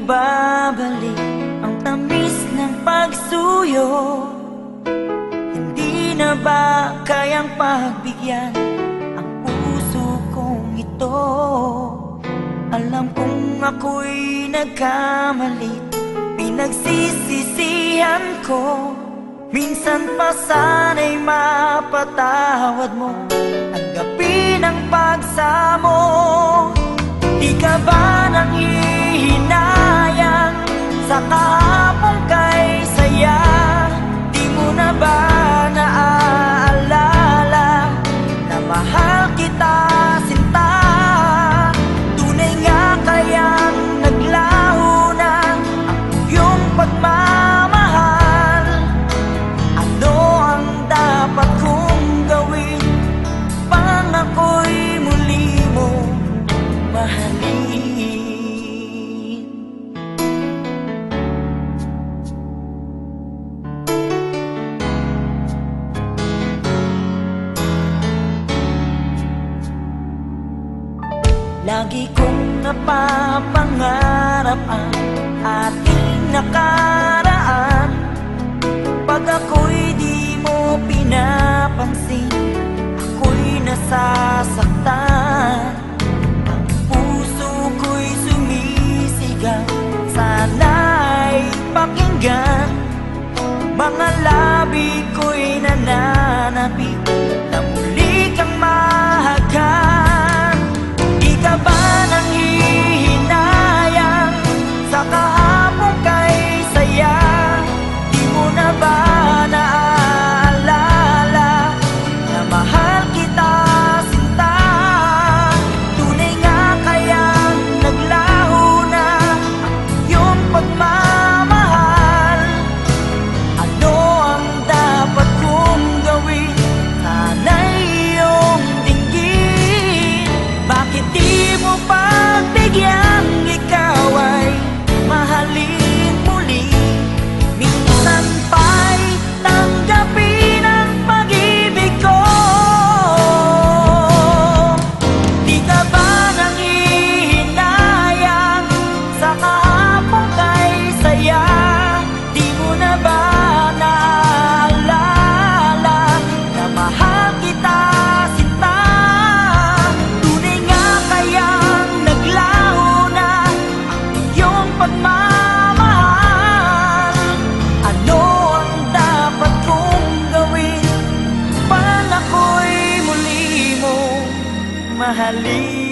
mababalik ang tamis ng pagsuyo. Hindi na ba kayang pagbigyan ang puso kong ito? Alam kong ako'y nagkamali, pinagsisisihan ko. Minsan pa sana'y mapatawad mo, tanggapin ang pagsamo. Di ka ba nanghihinayang sa kahapon kay saya? Di mo na ba naaalala na mahal kita sinta? Tunay nga kayang naglaho na ang iyong pagmamahal? Ano ang dapat kong gawin pang ako'y muli mo mahalin? Lagi kong napapangarap ang ating nakaraan. Pag ako'y di mo pinapansin, ako'y nasasaktan. Ang puso ko'y sumisigaw, sana'y pakinggan. Mga labi ko'y nananapik na muli kang mahagkan. Di ka ba nanghihinayang sa kahapon kay saya? Di mo na ba naaalala na mahal kita sinta? Tunay nga kayang naglaho na ang iyong pagmamahal? Ano ang dapat kong gawin? Sana'y iyong dinggin. Bakit di mo pagbigyan ikaw ay mahalin muli? Minsan pa'y tanggapin ang pag-ibig ko. Di ka ba nanghihinayang sa kahapon kay saya? Di mo na ba naaalala na mahal kita sinta? Tunay nga kayang naglaho na ang iyong pagmamahal? Ano ang dapat kong gawin para ako'y muli mo mahalin?